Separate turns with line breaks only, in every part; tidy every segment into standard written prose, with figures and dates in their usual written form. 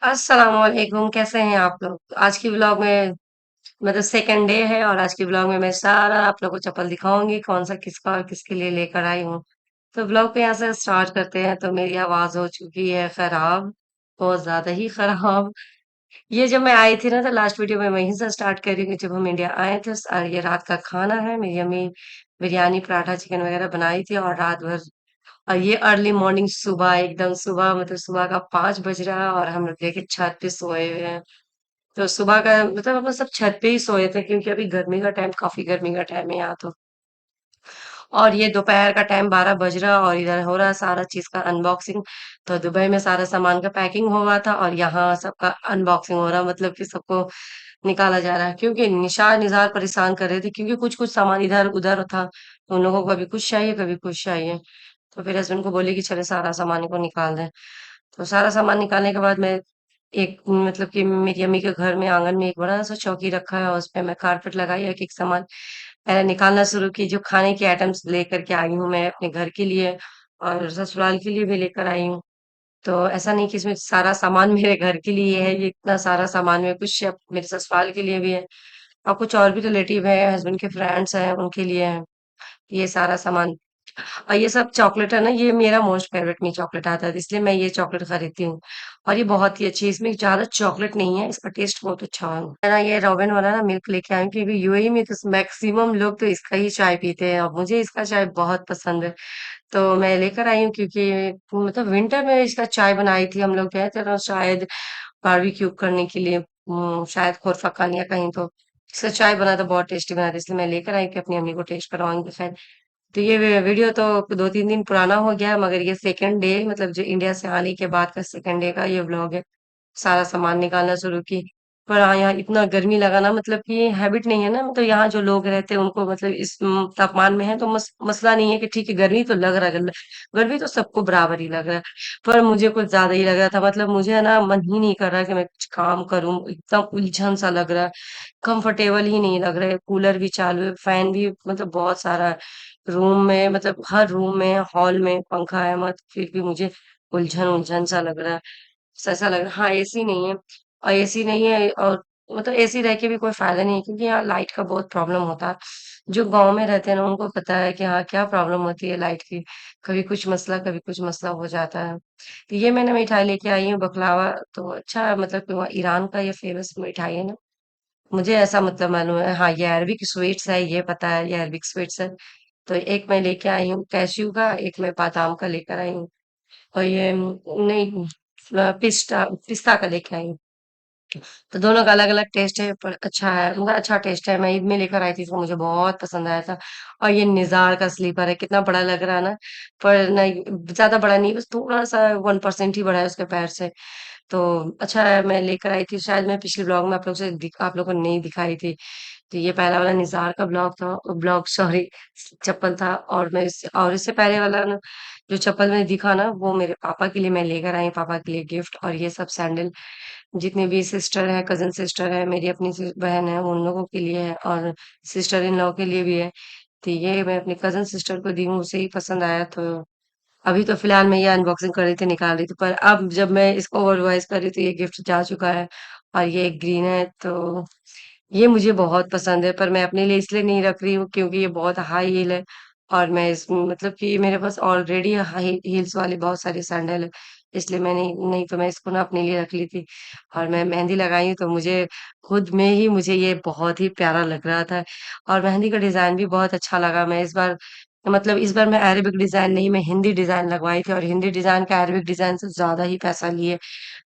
अस्सलाम वालेकुम, कैसे हैं आप लोग? आज की व्लॉग में मतलब सेकंड डे है और आज की व्लॉग में मैं सारा आप लोगों को चप्पल दिखाऊंगी कौन सा किसका और किसके लिए लेकर आई हूँ। तो व्लॉग पे यहाँ से स्टार्ट करते हैं। तो मेरी आवाज हो चुकी है खराब, बहुत ज्यादा ही खराब। ये जब मैं आई थी ना तो लास्ट वीडियो में वहीं से स्टार्ट करी कि जब हम इंडिया आए थे और ये रात का खाना है। मेरी अम्मी बिरयानी पराठा चिकन वगैरह बनाई थी और रात भर और ये अर्ली मॉर्निंग सुबह एकदम सुबह मतलब सुबह का 5 बज रहा है और हम लोग देखिए छत पे सोए हुए हैं। तो सुबह का मतलब हम लोग सब छत पे ही सोए थे क्योंकि अभी गर्मी का टाइम काफी गर्मी का टाइम है यहाँ तो। और ये दोपहर का टाइम 12 बज रहा और इधर हो रहा है सारा चीज का अनबॉक्सिंग। तो दुबई में सारा सामान का पैकिंग हो रहा था और यहाँ सबका अनबॉक्सिंग हो रहा मतलब कि सबको निकाला जा रहा है क्योंकि निशार निजार परेशान कर रहे थे क्योंकि कुछ कुछ सामान इधर उधर था तो उन लोगों को कभी कुछ चाहिए कभी कुछ चाहिए। तो फिर हस्बैंड को बोली कि चले सारा सामान को निकाल दें। तो सारा सामान निकालने के बाद मैं एक मतलब कि मेरी अम्मी के घर में आंगन में एक बड़ा सा चौकी रखा है उस पे मैं कारपेट लगाई एक एक सामान पहले निकालना शुरू की। जो खाने के आइटम्स लेकर के आई हूँ मैं अपने घर के लिए और ससुराल के लिए भी लेकर आई हूँ। तो ऐसा नहीं कि इसमें सारा सामान मेरे घर के लिए है, ये इतना सारा सामान में कुछ मेरे ससुराल के लिए भी है और कुछ और भी रिलेटिव है, हस्बैंड के फ्रेंड्स हैं, उनके लिए है। ये सारा सामान और ये सब चॉकलेट है ना, ये मेरा मोस्ट फेवरेट में चॉकलेट आता है, तो इसलिए मैं ये चॉकलेट खरीदती हूँ और ये बहुत ही अच्छी है। इसमें ज़्यादा चॉकलेट नहीं है, इसका टेस्ट बहुत अच्छा है। मैं ना ये रोबिन वाला ना मिल्क लेके आई हूँ क्योंकि यूएई में तो मैक्सिमम लोग तो इसका ही चाय पीते हैं और मुझे इसका चाय बहुत पसंद है। तो मैं लेकर आई हूँ क्योंकि मतलब विंटर में इसका चाय बनाई थी, हम लोग गए थे ना शायद बारबेक्यू करने के लिए शायद खोरफाकान या कहीं। तो इसका चाय बना तो बहुत टेस्टी बना था इसलिए मैं लेकर आई कि अपनी अम्मी को टेस्ट करवाऊंगी। खैर, तो ये वीडियो तो 2-3 दिन पुराना हो गया मगर ये सेकंड डे मतलब जो इंडिया से आने के बाद का सेकंड डे का ये व्लॉग है। सारा सामान निकालना शुरू की। पर हाँ, यहाँ इतना गर्मी लगा ना मतलब कि हैबिट नहीं है ना, मतलब यहाँ जो लोग रहते हैं उनको मतलब इस तापमान में है तो मसला नहीं है कि ठीक है गर्मी तो लग रहा है गर्मी तो सबको बराबर ही लग रहा है। पर मुझे कुछ ज्यादा ही लग रहा था, मतलब मुझे है ना मन ही नहीं कर रहा कि मैं कुछ काम करूं, एकदम उलझन सा लग रहा है। कंफर्टेबल ही नहीं लग रहा है, कूलर भी चालू है, फैन भी मतलब बहुत सारा है रूम में, मतलब हर रूम में हॉल में पंखा है मत फिर भी मुझे उलझन उलझन सा लग रहा है। ऐसा लग रहा है हाँ एसी नहीं है और एसी नहीं है और मतलब एसी रह के भी कोई फायदा नहीं है क्योंकि यहाँ लाइट का बहुत प्रॉब्लम होता है। जो गांव में रहते हैं ना उनको पता है कि हाँ क्या प्रॉब्लम होती है लाइट की, कभी कुछ मसला हो जाता है। तो ये मैंने मिठाई लेके आई हूँ बकलावा, तो अच्छा है, मतलब कि वहाँ ईरान का ये फेमस मिठाई है ना, मुझे ऐसा मतलब मालूम है। हाँ ये अरबिक स्वीट्स है, ये पता है ये अरबिक स्वीट्स है। तो एक मैं लेके आई हूँ कैश्यू का, एक मैं बादाम का लेकर आई हूँ और ये नहीं पिस्ता पिस्ता का लेके आई हूँ। तो दोनों का अलग अलग टेस्ट है पर अच्छा है, मतलब अच्छा टेस्ट है। मैं ईद में लेकर आई थी तो मुझे बहुत पसंद आया था। और ये निजार का स्लीपर है, कितना बड़ा लग रहा है ना, पर नहीं ज्यादा बड़ा नहीं, बस थोड़ा सा 1% ही बड़ा है उसके पैर से। तो अच्छा है, मैं लेकर आई थी, शायद मैं पिछले ब्लॉग में आप लोगों को नहीं दिखाई थी। तो ये पहला वाला निज़ार का ब्लॉग सॉरी चप्पल था और और इससे पहले वाला ना जो चप्पल मैंने दिखा ना वो मेरे पापा के लिए मैं लेकर आई, पापा के लिए गिफ्ट। और ये सब सैंडल जितने भी सिस्टर है, कज़न सिस्टर है, मेरी अपनी बहन है, उन लोगों के लिए है और सिस्टर इन लॉ के लिए भी है। तो ये मैं अपनी कज़न सिस्टर को दी हूँ, उसे ही पसंद आया। तो अभी तो फिलहाल मैं ये अनबॉक्सिंग कर रही थी, निकाल रही थी, पर अब जब मैं इसको ओवरवाइज कर रही थी ये गिफ्ट जा चुका है और ये ग्रीन है। तो ये मुझे बहुत पसंद है पर मैं अपने लिए इसलिए नहीं रख रही हूँ क्योंकि ये बहुत हाई हील है और मैं इस मतलब कि मेरे पास ऑलरेडी हाई हील्स वाले बहुत सारे सैंडल है, इसलिए मैंने नहीं तो मैं इसको ना अपने लिए रख ली थी। और मैं मेहंदी लगाई हूँ तो मुझे खुद में ही मुझे ये बहुत ही प्यारा लग रहा था और मेहंदी का डिजाइन भी बहुत अच्छा लगा। मैं इस बार मतलब इस बार मैं अरेबिक डिजाइन नहीं, मैं हिंदी डिजाइन लगवाई थी और हिंदी डिजाइन का अरेबिक डिजाइन से ज्यादा ही पैसा लिए।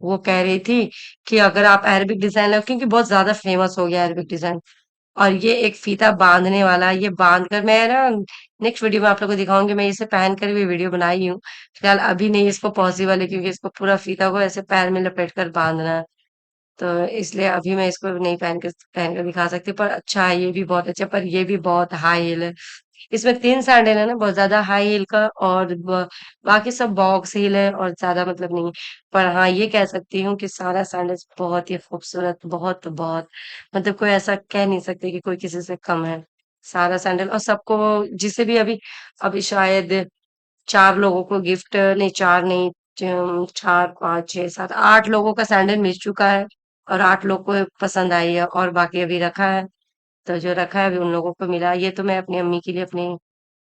वो कह रही थी कि अगर आप अरेबिक डिजाइन लगा क्योंकि बहुत ज्यादा फेमस हो गया अरेबिक डिजाइन। और ये एक फीता बांधने वाला, ये बांध कर मैं ना नेक्स्ट वीडियो में आप लोगों को दिखाऊंगी, मैं इसे पहन कर भी वीडियो बनाई हूँ। फिलहाल अभी नहीं इसको पॉसिबल है क्योंकि इसको पूरा फीता को ऐसे पैर में लपेट कर बांधना है। तो इसलिए अभी मैं इसको नहीं पहन कर दिखा सकती, पर अच्छा है, ये भी बहुत अच्छा है, पर ये भी बहुत हाई हील है। इसमें 3 सैंडल है ना, बहुत ज़्यादा हाई हील का और बाकी सब बॉक्स हील है और ज़्यादा मतलब नहीं। पर हाँ, ये कह सकती हूँ कि सारा सैंडल बहुत ही खूबसूरत, बहुत मतलब कोई ऐसा कह नहीं सकते कि कोई किसी से कम है। सारा सैंडल और सबको जिसे भी अभी अभी शायद 4 लोगों को गिफ्ट नहीं, 4 नहीं 4, 5, 6, 7, 8 लोगों का सैंडल मिल चुका है और 8 लोग को पसंद आई है और बाकी अभी रखा है। तो जो रखा है अभी उन लोगों को मिला। ये तो मैं अपनी अम्मी के लिए, अपनी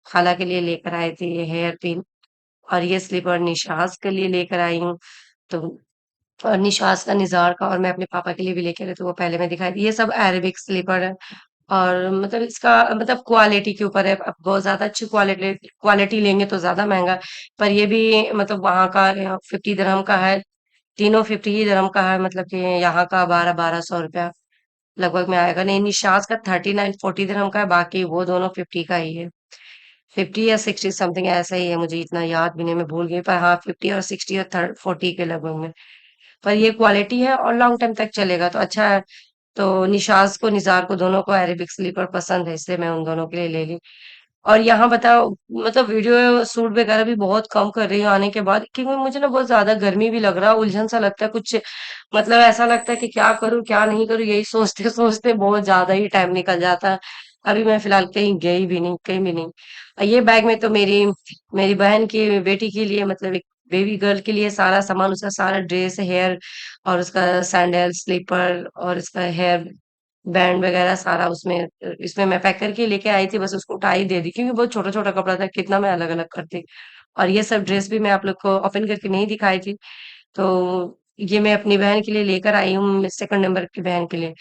खाला के लिए लेकर आई थी, ये हेयर पिन। और ये स्लीपर निशाज के लिए लेकर आई हूँ। तो और निशाज का, निज़ार का, और मैं अपने पापा के लिए भी लेके आई थी, वो पहले मैं दिखाई थी। ये सब अरेबिक स्लीपर है और मतलब इसका मतलब क्वालिटी के ऊपर है। अब बहुत ज़्यादा अच्छी क्वालिटी क्वालिटी लेंगे तो ज़्यादा महँगा, पर ये भी मतलब वहाँ का 50 दिरहम का है। तीनों 50 ही दिरहम का है, मतलब कि यहाँ का 1200 रुपया लगभग में आएगा। नहीं, निशाज का 39 40 दिरहम का है, बाकी वो दोनों 50 का ही है। 50 या 60 समथिंग ऐसा ही है, मुझे इतना याद भी नहीं, मैं भूल गई, पर हाँ 50 और 60 और 40 के लगभग में। पर ये क्वालिटी है और लॉन्ग टाइम तक चलेगा तो अच्छा है। तो निशाज को, निज़ार को, दोनों को अरेबिक स्लीपर पसंद है, इसलिए मैं उन दोनों के लिए ले ली। और यहाँ बताओ, मतलब वीडियो शूट वगैरह भी बहुत कम कर रही हूँ आने के बाद, क्योंकि मुझे ना बहुत ज्यादा गर्मी भी लग रहा है, उलझन सा लगता है कुछ। मतलब ऐसा लगता है कि क्या करूँ क्या नहीं करूँ, यही सोचते सोचते बहुत ज्यादा ही टाइम निकल जाता है। अभी मैं फिलहाल कहीं गई भी नहीं, कहीं भी नहीं। ये बैग में तो मेरी मेरी बहन की बेटी के लिए, मतलब एक बेबी गर्ल के लिए सारा सामान, उसका सारा ड्रेस, हेयर, और उसका सैंडल, स्लीपर, और इसका हेयर बैंड वगैरह सारा उसमें, इसमें मैं पैक करके लेके आई थी, बस उसको उठा ही दे दी, क्योंकि बहुत छोटा छोटा कपड़ा था, कितना मैं अलग अलग करती। और ये सब ड्रेस भी मैं आप लोग को ओपन करके नहीं दिखाई थी। तो ये मैं अपनी बहन के लिए लेकर आई हूँ, सेकंड नंबर की बहन के लिए।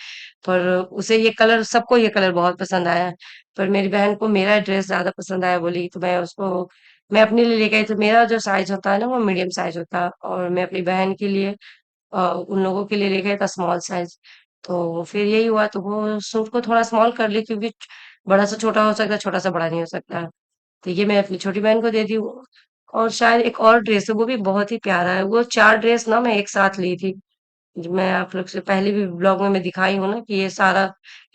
पर उसे ये कलर, सबको ये कलर बहुत पसंद आया है। पर मेरी बहन को मेरा ड्रेस ज्यादा पसंद आया, बोली, तो मैं अपने लिए लेके आई। तो मेरा जो साइज होता है ना, वो मीडियम साइज होता है, और मैं अपनी बहन के लिए उन लोगों के लिए लेके आया था स्मॉल साइज। तो फिर यही हुआ, तो वो सूट को थोड़ा स्मॉल कर ली, क्योंकि बड़ा सा छोटा हो सकता है, छोटा सा बड़ा नहीं हो सकता। तो ये मैं अपनी छोटी बहन को दे दी। और शायद एक और ड्रेस है, वो भी बहुत ही प्यारा है। वो 4 ड्रेस ना मैं एक साथ ली थी। जो मैं आप लोग से पहले भी ब्लॉग में मैं दिखाई हूँ ना, कि ये सारा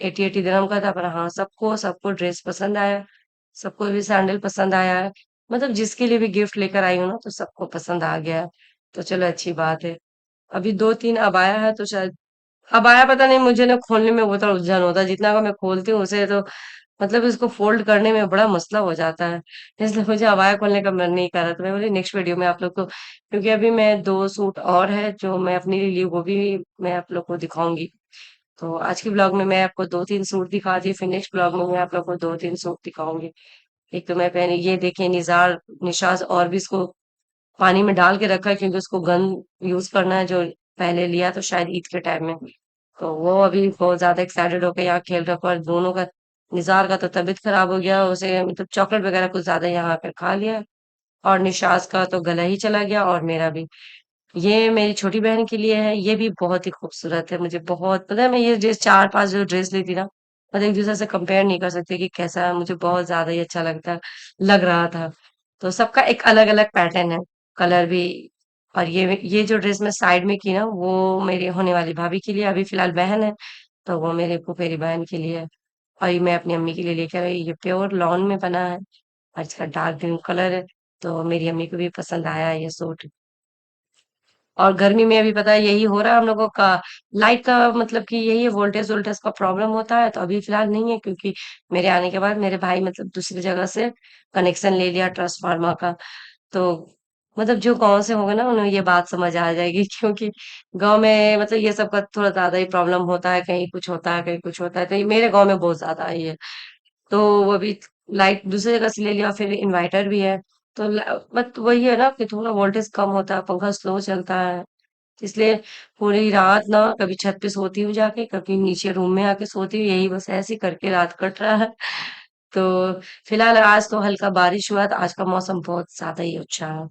80-80 दिरहम का था, पर हाँ सबको सबको ड्रेस पसंद आया। सबको भी सैंडल पसंद आया है। मतलब जिसके लिए भी गिफ्ट लेकर आई हूँ ना, तो सबको पसंद आ गया है। तो चलो अच्छी बात है। अभी 2-3 अबाया है, तो शायद अबाया, पता नहीं, मुझे ना खोलने में बहुत उलझन होता है। जितना का मैं खोलती हूँ उसे, तो मतलब इसको फोल्ड करने में बड़ा मसला हो जाता है। इसलिए मुझे अबाया खोलने का मन नहीं कर रहा, तो मैं बोली नेक्स्ट वीडियो में आप लोग को, क्योंकि अभी मैं 2 सूट और है जो मैं अपने लिए ली, वो भी मैं आप लोग को दिखाऊंगी। तो आज के ब्लॉग में मैं आपको 2-3 सूट दिखा दी, फिर नेक्स्ट ब्लॉग में मैं आप लोग को 2-3 सूट दिखाऊंगी। एक तो मैं पहने, ये देखिए, निजार निशाज, और भी इसको पानी में डाल के रखा है, क्योंकि उसको गन यूज करना है, जो पहले लिया तो शायद ईद के टाइम में। तो वो अभी बहुत ज्यादा एक्साइटेड होकर यहाँ खेल रहा, पर दोनों का, निजार का तो तबीयत खराब हो गया, उसे मतलब चॉकलेट वगैरह कुछ ज्यादा यहाँ आकर खा लिया। और निशाज का तो गला ही चला गया, और मेरा भी। ये मेरी छोटी बहन के लिए है, ये भी बहुत ही खूबसूरत है। मुझे बहुत पता है, मैं ये ड्रेस 4-5 जो ड्रेस ली थी ना, मतलब एक दूसरे से कंपेयर नहीं कर सकती कि कैसा है। मुझे बहुत ज्यादा ही अच्छा लग रहा था। तो सबका एक अलग अलग पैटर्न है, कलर भी। और ये जो ड्रेस मैं साइड में की ना, वो मेरी होने वाली भाभी के लिए, अभी फिलहाल बहन है, तो वो मेरे फुफेरी बहन के लिए है। और ये मैं अपनी अम्मी के लिए लेकर आई, ये प्योर लॉन में बना है, और इसका डार्क ग्रीन कलर है। तो मेरी अम्मी को भी पसंद आया है ये सूट। और गर्मी में अभी पता है यही हो रहा है हम लोगों का, लाइट का मतलब कि यही है, वोल्टेज वोल्टेज का प्रॉब्लम होता है। तो अभी फिलहाल नहीं है, क्योंकि मेरे आने के बाद मेरे भाई मतलब दूसरी जगह से कनेक्शन ले लिया ट्रांसफार्मर का। तो मतलब जो गांव से होगा ना, उन्हें ये बात समझ आ जाएगी क्योंकि गांव में मतलब ये सब का थोड़ा ज्यादा ही प्रॉब्लम होता है, कहीं कुछ होता है, कहीं कुछ होता है। तो ये मेरे गांव में बहुत ज्यादा ही है। तो वो अभी लाइट दूसरी जगह से ले लिया, फिर इन्वर्टर भी है। तो बट वही है ना कि थोड़ा वोल्टेज कम होता है, पंखा स्लो चलता है, इसलिए पूरी रात ना कभी छत पे सोती हूँ जाके, कभी नीचे रूम में आके सोती हूँ, यही बस ऐसे ही करके रात कट रहा है। तो फिलहाल आज तो हल्का बारिश हुआ, तो आज का मौसम बहुत ज्यादा ही अच्छा है।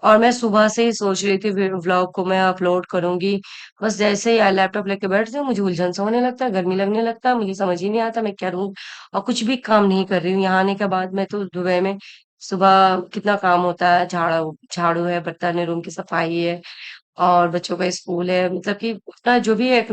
और मैं सुबह से ही सोच रही थी व्लॉग को मैं अपलोड करूंगी, बस जैसे ही लैपटॉप लेके बैठती हूँ, मुझे उलझन सा होने लगता है, गर्मी लगने लगता है, मुझे समझ ही नहीं आता मैं क्या करूँ। और कुछ भी काम नहीं कर रही हूँ यहाँ आने के बाद। मैं तो दुबई में सुबह कितना काम होता है, झाड़ू झाड़ू है, बर्तन है, रूम की सफाई है, और बच्चों का स्कूल है, मतलब कि अपना जो भी एक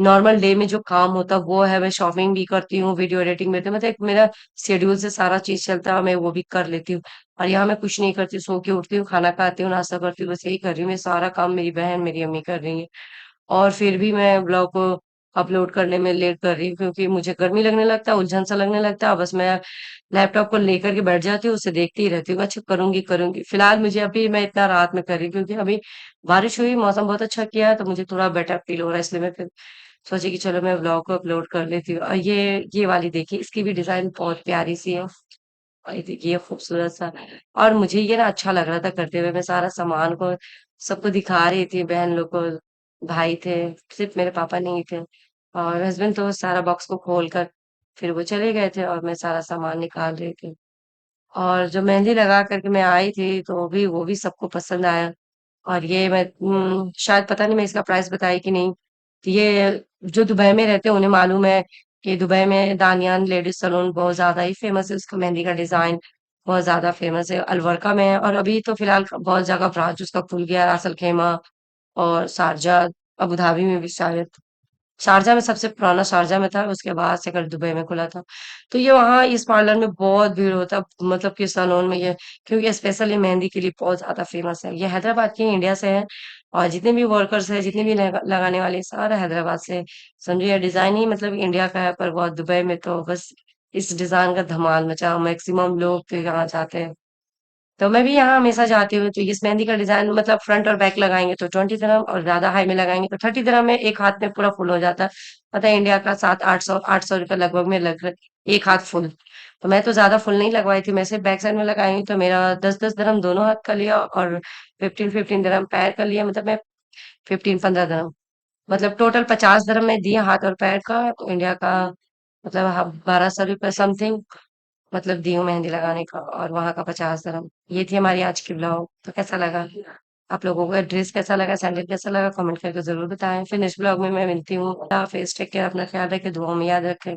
नॉर्मल डे में जो काम होता है वो है। मैं शॉपिंग भी करती हूँ, वीडियो एडिटिंग में, तो मतलब एक मेरा शेड्यूल से सारा चीज चलता है, मैं वो भी कर लेती हूँ। और यहाँ मैं कुछ नहीं करती, सो के उठती हूँ, खाना खाती हूँ, नाश्ता करती हूँ, बस यही कर रही हूँ मैं। सारा काम मेरी बहन, मेरी अम्मी कर रही है। और फिर भी मैं ब्लॉग को अपलोड करने में लेट कर रही हूँ क्योंकि मुझे गर्मी लगने लगता है, उलझन सा लगने लगता है। बस मैं लैपटॉप को लेकर के बैठ जाती हूँ, उसे देखती ही रहती हूँ। अच्छा करूँगी, करूँगी। फिलहाल मुझे अभी मैं इतना रात में कर रही हूँ क्योंकि अभी बारिश हुई, मौसम बहुत अच्छा किया है तो मुझे थोड़ा बेटर फील हो रहा है, इसलिए मैं फिर सोची कि चलो मैं व्लॉग को अपलोड कर लेती हूँ। और ये वाली देखिए, इसकी भी डिज़ाइन बहुत प्यारी सी है। और ये देखिए खूबसूरत सा। और मुझे ये ना अच्छा लग रहा था करते हुए, मैं सारा सामान को सबको दिखा रही थी, बहन लोग को, भाई थे, सिर्फ मेरे पापा नहीं थे। और हस्बैंड तो सारा बॉक्स को खोल कर फिर वो चले गए थे और मैं सारा सामान निकाल रही थी। और जो मेहंदी लगा करके मैं आई थी तो वो भी सबको पसंद आया। और ये मैं शायद पता नहीं मैं इसका प्राइस बताई कि नहीं। तो ये जो दुबई में रहते हैं उन्हें मालूम है कि दुबई में दानियान लेडीज सैलून बहुत ज्यादा ही फेमस है, उसका मेहंदी का डिजाइन बहुत ज्यादा फेमस है, अलवर्का में है। और अभी तो फिलहाल बहुत जगह ब्रांच उसका खुल गया है, रासल खेमा और शारजा, अबू धाबी में भी शायद। शारजा में सबसे पुराना शारजा में था, उसके बाद से कल दुबई में खुला था। तो ये वहाँ इस पार्लर में बहुत भीड़ होता है, मतलब कि सैलून में ये, क्योंकि स्पेशली मेहंदी के लिए बहुत ज्यादा फेमस है। ये हैदराबाद की इंडिया से है और जितने भी वर्कर्स है, जितने भी लगाने वाले सारे हैदराबाद से। समझो ये डिजाइन ही मतलब इंडिया का है, पर बहुत दुबई में तो बस इस डिजाइन का धमाल मचा, मैक्सिमम लोग तो यहाँ जाते हैं। तो मैं भी यहाँ हमेशा जाती हूँ। तो इस मेहंदी का डिजाइन मतलब फ्रंट और बैक लगाएंगे तो 20 दिरहम, और ज्यादा हाई में लगाएंगे तो 30 दिरहम में एक हाथ में पूरा फुल हो जाता है। पता है इंडिया का 700-800 रुपये लगभग में लग रहा है एक हाथ फुल। तो मैं तो ज्यादा फुल नहीं लगवाई थी, मैं सिर्फ बैक साइड में लगाई हूँ। तो मेरा 10-10 दिरहम दोनों हाथ का लिया और 15-15 दिरहम पैर का लिया, मतलब मैं 15-15 दिरहम, मतलब टोटल 50 दिरहम में दिया हाथ और पैर का। तो इंडिया का मतलब 1200 रुपये समथिंग मतलब दी हूँ मेहंदी लगाने का, और वहां का 50 दिरहम। ये थी हमारी आज की ब्लॉग। तो कैसा लगा आप लोगों को, ड्रेस कैसा लगा, सैंडल कैसा लगा, कमेंट करके जरूर बताएं। फिर नेक्स्ट ब्लॉग में मैं मिलती हूँ। अल्लाह हाफिज, टेक केयर, अपना ख्याल रखें, दुआ में याद रखें।